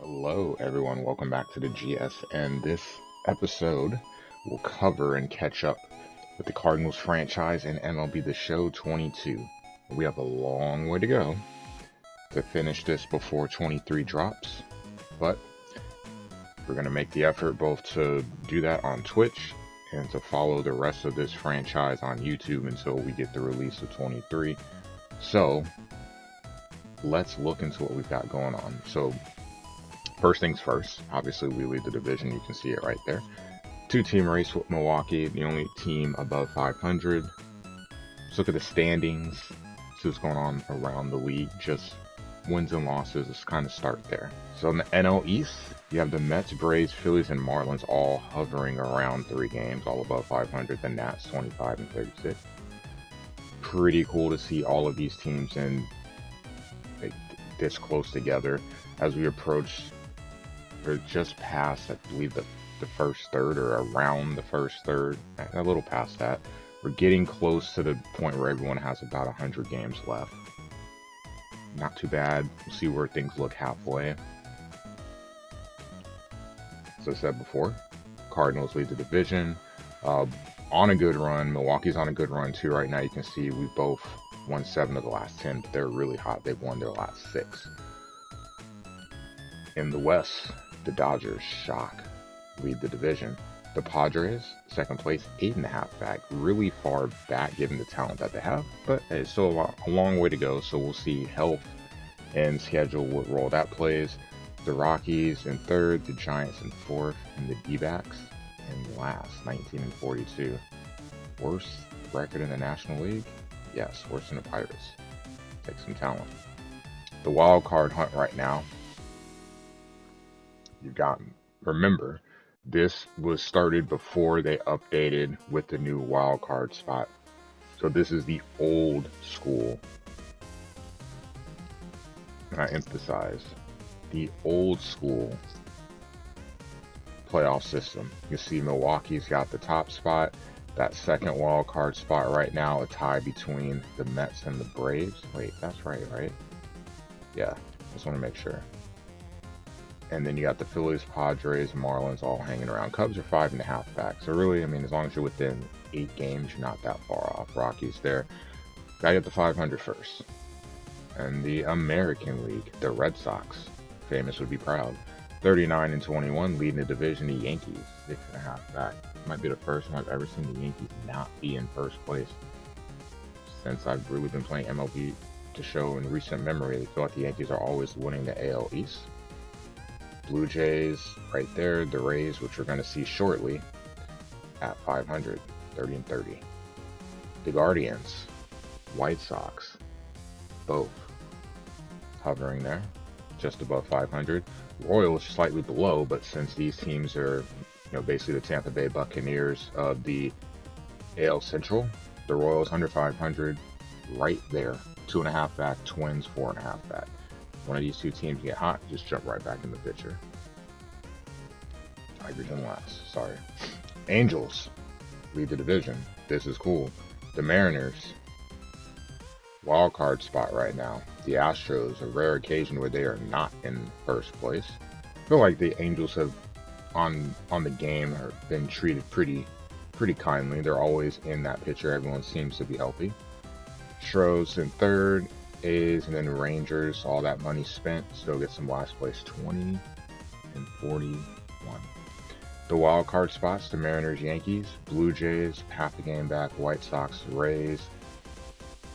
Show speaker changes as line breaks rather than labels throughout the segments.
Hello, everyone. Welcome back to the GS. And this episode will cover and catch up with the Cardinals franchise and MLB The Show 22. We have a long way to go to finish this before 23 drops, but we're going to make the effort both to do that on Twitch and to follow the rest of this franchise on YouTube until we get the release of 23. So let's look into what we've got going on. So first things first, obviously we lead the division. You can see it right there. Two-team race with Milwaukee, the only team above 500. Let's look at the standings. See what's going on around the league. Just wins and losses. Let's kind of start there. So in the NL East, you have the Mets, Braves, Phillies, and Marlins all hovering around 3 games, all above 500. The Nats, 25 and 36. Pretty cool to see all of these teams in this close together as we approach. We're just past, I believe, the first third, or around the first third, a little past that. We're getting close to the point where everyone has about 100 games left. Not too bad. We'll see where things look halfway. As I said before, Cardinals lead the division. On a good run. Milwaukee's on a good run too right now. You can see we both won 7 of the last 10, but they're really hot. They've won their last 6. In the West, the Dodgers, shock, lead the division. The Padres, second place, 8.5 back. Really far back given the talent that they have, but it's still a long way to go, so we'll see health and schedule what role that plays. The Rockies in third, the Giants in fourth, and the D-backs in last, 19 and 42. Worst record in the National League? Yes, worse than the Pirates. Take some talent. The wild card hunt right now, you've got, remember, this was started before they updated with the new wild card spot. So this is the old school. I emphasize the old school playoff system. You see Milwaukee's got the top spot. That second wild card spot right now, a tie between the Mets and the Braves. Wait, that's right? Yeah, just want to make sure. And then you got the Phillies, Padres, Marlins all hanging around. Cubs are 5.5 back. So really, I mean, as long as you're within 8 games, you're not that far off. Rockies there. Gotta get the 500 first. And the American League, the Red Sox, famous would be proud. 39 and 21, leading the division. The Yankees, 6.5 back. Might be the first time I've ever seen the Yankees not be in first place since I've really been playing MLB to show in recent memory. I feel like the Yankees are always winning the AL East. Blue Jays right there, the Rays, which we're going to see shortly, at 500, 30 and 30. The Guardians, White Sox, both hovering there, just above 500. Royals slightly below, but since these teams are, basically the Tampa Bay Buccaneers of the AL Central, the Royals under 500, right there, 2.5 back. Twins 4.5 back. One of these two teams get hot, just jump right back in the picture. Tigers in last, sorry. Angels lead the division. This is cool. The Mariners, wild card spot right now. The Astros, a rare occasion where they are not in first place. I feel like the Angels have, on the game, have been treated pretty kindly. They're always in that picture. Everyone seems to be healthy. Stros in third. A's, and then Rangers, all that money spent, still get some last place, 20 and 41. The wild card spots, the Mariners, Yankees, Blue Jays, half a game back, White Sox, Rays,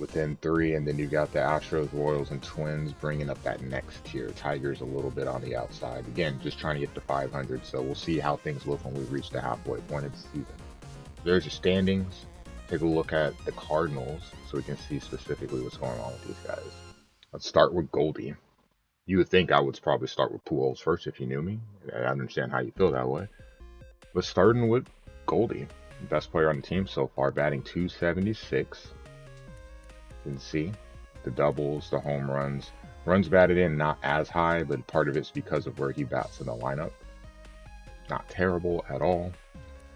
within 3, and then you got the Astros, Royals, and Twins bringing up that next tier. Tigers a little bit on the outside. Again, just trying to get to 500, so we'll see how things look when we reach the halfway point of the season. There's your standings. Take a look at the Cardinals so we can see specifically what's going on with these guys. Let's start with Goldie. You would think I would probably start with Pujols first if you knew me. I understand how you feel that way. But starting with Goldie, best player on the team so far, batting .276. You can see the doubles, the home runs. Runs batted in not as high, but part of it's because of where he bats in the lineup. Not terrible at all.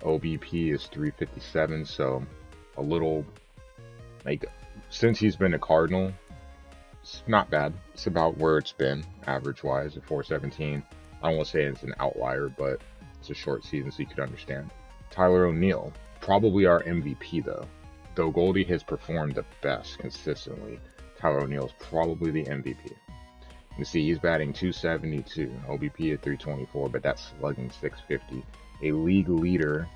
OBP is 357, so a little, since he's been a Cardinal, it's not bad. It's about where it's been, average-wise, at 417. I don't want to say it's an outlier, but it's a short season, so you could understand. Tyler O'Neill, probably our MVP though. Though Goldie has performed the best consistently, Tyler O'Neill is probably the MVP. You see, he's batting 272, OBP at 324, but that's slugging 650. A league leader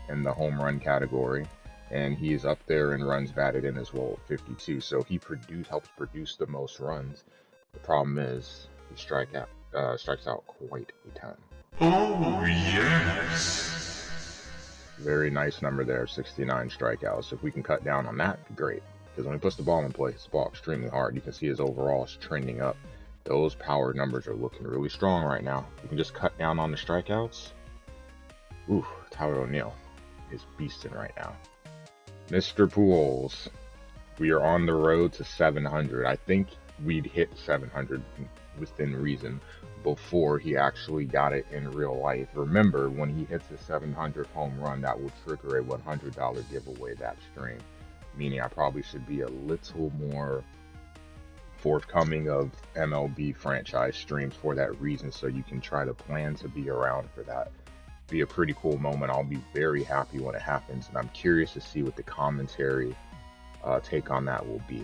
in the home run category, and he is up there in runs batted in as well at 52. So he helps produce the most runs. The problem is he strikes out quite a ton.
Oh, yes.
Very nice number there, 69 strikeouts. If we can cut down on that, it'd be great. Because when he puts the ball in play, hits the ball extremely hard. You can see his overall is trending up. Those power numbers are looking really strong right now. You can just cut down on the strikeouts. Ooh, Tyler O'Neill is beasting right now. Mr. Pujols, we are on the road to 700. I think we'd hit 700 within reason before he actually got it in real life. Remember, when he hits the 700th home run, that will trigger a $100 giveaway that stream. Meaning I probably should be a little more forthcoming of MLB franchise streams for that reason, so you can try to plan to be around for that. Be a pretty cool moment. I'll be very happy when it happens, and I'm curious to see what the commentary take on that will be.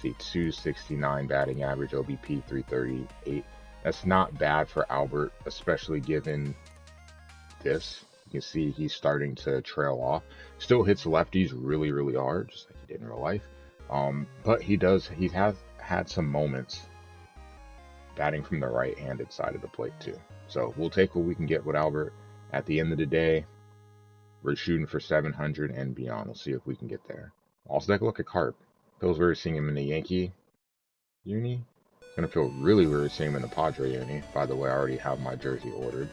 See, 269 batting average, OBP 338. That's not bad for Albert, especially given this. You can see he's starting to trail off. Still hits lefties really, really hard, just like he did in real life. But he has had some moments batting from the right-handed side of the plate too. So we'll take what we can get with Albert. At the end of the day, we're shooting for 700 and beyond. We'll see if we can get there. Also, take a look at Carp. Feels weird seeing him in the Yankee uni. It's gonna feel really weird seeing him in the Padre uni. By the way, I already have my jersey ordered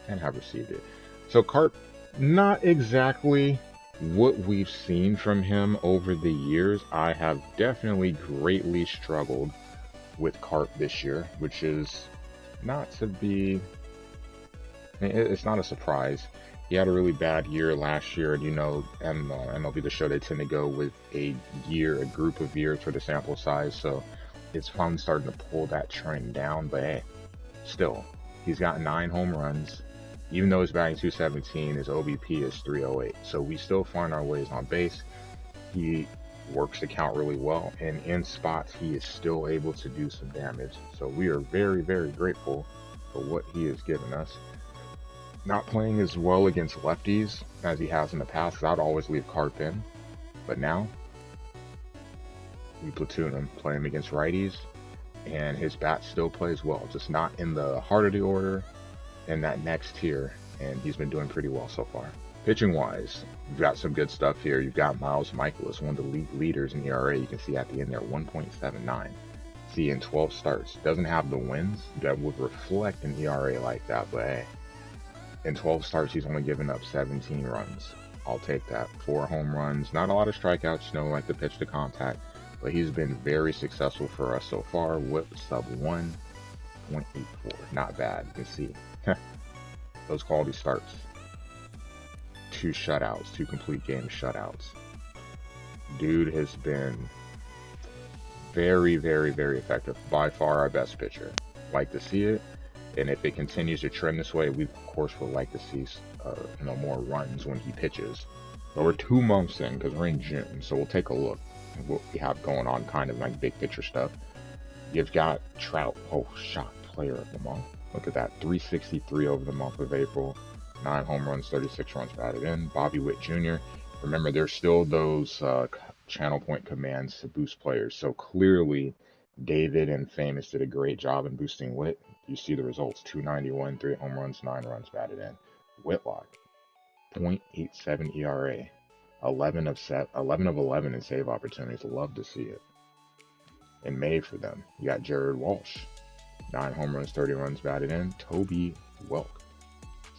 and have received it. So Carp, not exactly what we've seen from him over the years. I have definitely greatly struggled with Carp this year, which is not to be, it's not a surprise. He had a really bad year last year, and you know, MLB The Show, they tend to go with a group of years for the sample size, so it's finally starting to pull that trend down. But hey, still, he's got 9 home runs. Even though he's batting 217, his OBP is 308. So we still find our ways on base. He works the count really well, and in spots, he is still able to do some damage. So we are very, very grateful for what he has given us. Not playing as well against lefties as he has in the past, I'd always leave Carp in. But now, we platoon him, play him against righties, and his bat still plays well. Just not in the heart of the order, in that next tier, and he's been doing pretty well so far. Pitching wise, you've got some good stuff here. You've got Miles Michaelis, one of the league leaders in ERA. You can see at the end there, 1.79. See, in 12 starts, doesn't have the wins that would reflect an ERA like that, but hey, in 12 starts, he's only given up 17 runs. I'll take that. 4 home runs, not a lot of strikeouts, no like the pitch to contact, but he's been very successful for us so far. Whip sub 1.84, not bad. You can see those quality starts. 2 shutouts, 2 complete game shutouts. Dude has been very, very, very effective. By far our best pitcher. Like to see it, and if it continues to trend this way, we of course would like to see more runs when he pitches. But we're 2 months in, because we're in June, so we'll take a look at what we have going on, kind of like big picture stuff. You've got Trout, shot player of the month. Look at that, 363 over the month of April, 9 home runs, 36 runs batted in. Bobby Witt Jr. Remember, there's still those channel point commands to boost players. So clearly, David and Famous did a great job in boosting Witt. You see the results: 291, 3 home runs, 9 runs batted in. Whitlock, 0.87 ERA, 11 of 11 in save opportunities. Love to see it. In May for them, you got Jared Walsh, 9 home runs, 30 runs batted in. Toby Welk,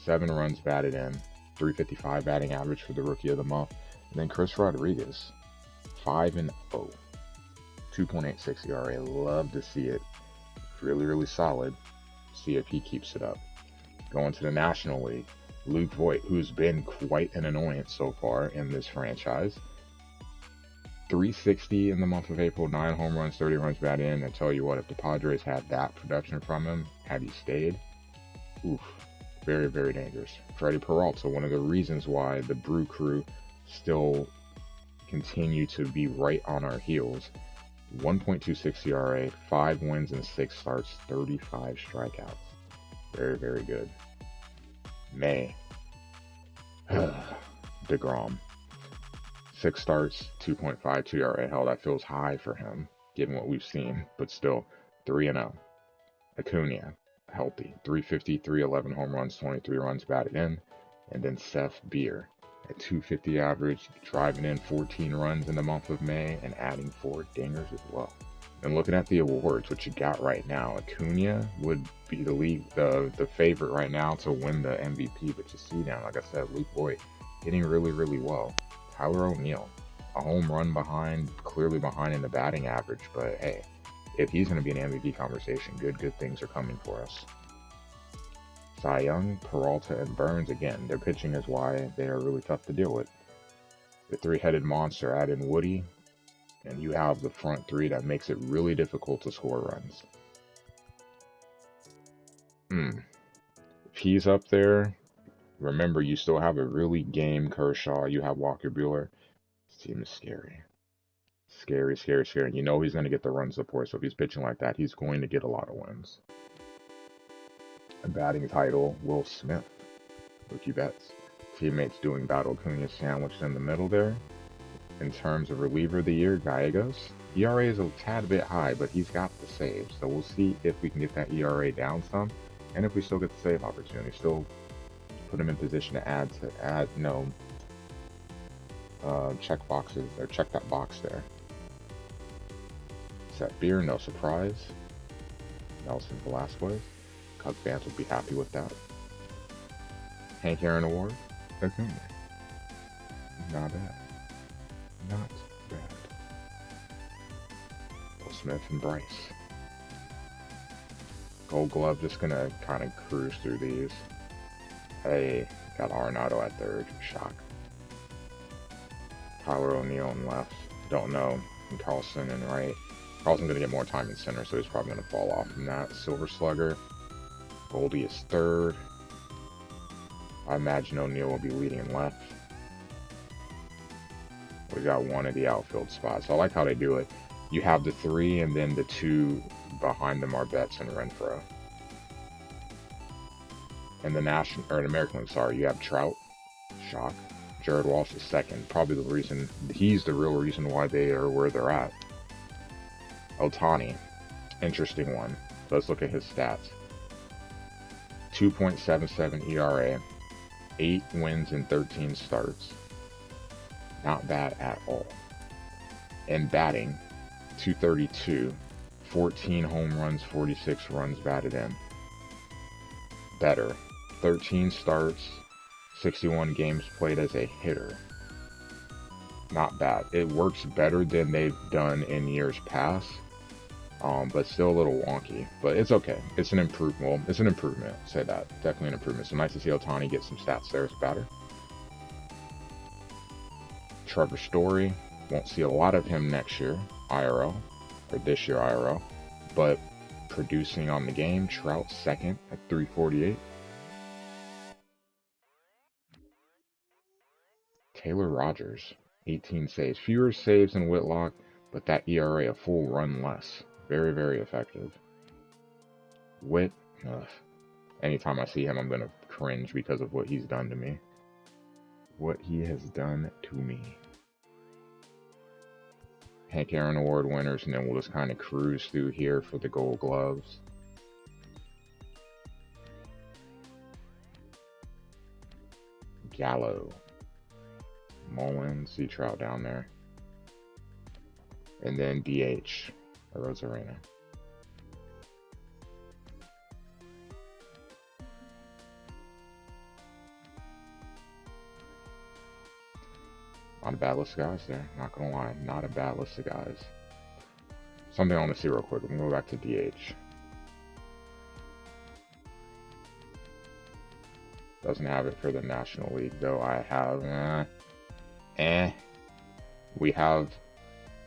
7 runs batted in, 355 batting average for the rookie of the month. And then Chris Rodriguez, 5-0, 2.86 ERA. Love to see it. Really, really solid. See if he keeps it up. Going to the National League, Luke Voigt, who's been quite an annoyance so far in this franchise. 360 in the month of April, 9 home runs, 30 runs batted in. I tell you what, if the Padres had that production from him, had he stayed, Oof. Very, very dangerous. Freddie Peralta, one of the reasons why the Brew Crew still continue to be right on our heels. 1.26 ERA, 5 wins and 6 starts, 35 strikeouts. Very, very good. May. DeGrom. 6 starts, 2.52 ERA. Hell, that feels high for him, given what we've seen, but still, 3-0. Acuna, healthy. 350, 311 home runs, 23 runs batted in. And then Seth Beer, at 250 average, driving in 14 runs in the month of May and adding 4 dingers as well. And looking at the awards, what you got right now, Acuna would be the favorite right now to win the MVP. But you see now, like I said, Luke Voigt hitting really, really well. Tyler O'Neill, a home run behind, clearly behind in the batting average. But hey, if he's going to be an MVP conversation, good things are coming for us. Cy Young, Peralta, and Burns, again, their pitching is why they are really tough to deal with. The three-headed monster, add in Woody, and you have the front three that makes it really difficult to score runs. If he's up there, remember you still have a really game Kershaw, you have Walker Buehler. This team is scary. Scary. You know he's going to get the run support, so if he's pitching like that, he's going to get a lot of wins. A batting title, Will Smith. Rookie bets. Teammates doing battle, Acuna sandwiched in the middle there. In terms of reliever of the year, Gallegos. ERA is a tad bit high, but he's got the save. So we'll see if we can get that ERA down some, and if we still get the save opportunity. Still put him in position to check boxes, or check that box there. Seth Beer, no surprise. Nelson Velasquez. Cubs fans will be happy with that. Hank Aaron Award. Acuna. Not bad. Not bad. Will Smith and Bryce. Gold Glove, just gonna kind of cruise through these. Hey, got Arenado at third. Shock. Tyler O'Neill in left. Don't know. And Carlson in right. Carlson's gonna get more time in center, so he's probably gonna fall off from that. Silver Slugger. Goldie is third. I imagine O'Neill will be leading in left. We got one of the outfield spots. So I like how they do it. You have the 3, and then the 2 behind them are Betts and Renfroe. And the American League, sorry, you have Trout. Shock. Jared Walsh is second. Probably the reason, he's the real reason why they are where they're at. Ohtani. Interesting one. Let's look at his stats. 2.77 ERA, 8 wins and 13 starts. Not bad at all. And batting, 232, 14 home runs, 46 runs batted in. Better, 13 starts, 61 games played as a hitter. Not bad. It works better than they've done in years past. But still a little wonky. But it's okay. It's an improvement. Well, it's an improvement. I'll say that. Definitely an improvement. So nice to see Ohtani get some stats there as a batter. Trevor Story. Won't see a lot of him next year, IRL. Or this year, IRL. But producing on the game. Trout second at 348. Taylor Rogers. 18 saves. Fewer saves than Whitlock, but that ERA a full run less. Very, very effective. Whit, anytime I see him, I'm going to cringe because of what he's done to me. What he has done to me. Hank Aaron Award winners, and then we'll just kind of cruise through here for the Gold Gloves. Gallo. Mullins, see Trout down there. And then DH. Rosarena. Not a bad list of guys there, not gonna lie. Not a bad list of guys. Something I want to see real quick. We're gonna go back to DH. Doesn't have it for the National League, though. I have, we have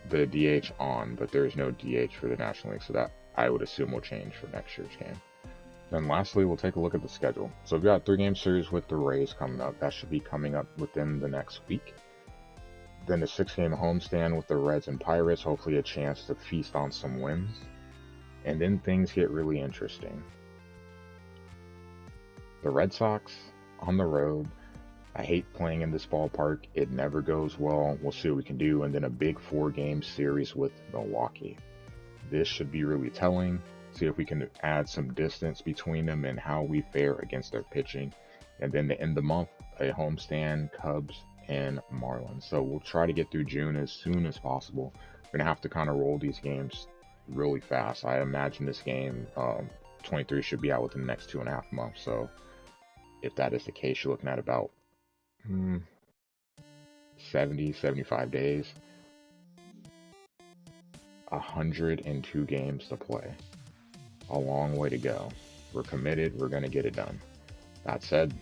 the DH on, but there's no DH for the National League, so that I would assume will change for next year's game. And lastly, we'll take a look at the schedule. So we've got a 3-game series with the Rays coming up. That should be coming up within the next week. Then a 6-game homestand with the Reds and Pirates, hopefully a chance to feast on some wins. And then things get really interesting. The Red Sox on the road. I hate playing in this ballpark. It never goes well. We'll see what we can do. And then a big 4-game series with Milwaukee. This should be really telling. See if we can add some distance between them and how we fare against their pitching. And then to end the month, a homestand, Cubs and Marlins. So we'll try to get through June as soon as possible. We're going to have to kind of roll these games really fast. I imagine this game, 23, should be out within the next 2.5 months. So if that is the case, you're looking at about 70, 75 days. 102 games to play. A long way to go. We're committed. We're going to get it done. That said,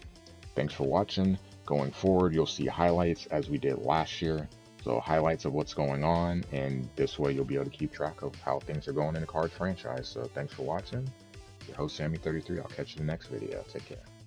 thanks for watching. Going forward, you'll see highlights as we did last year. So highlights of what's going on, and this way you'll be able to keep track of how things are going in the card franchise. So thanks for watching. Your host, Sammy33. I'll catch you in the next video. Take care.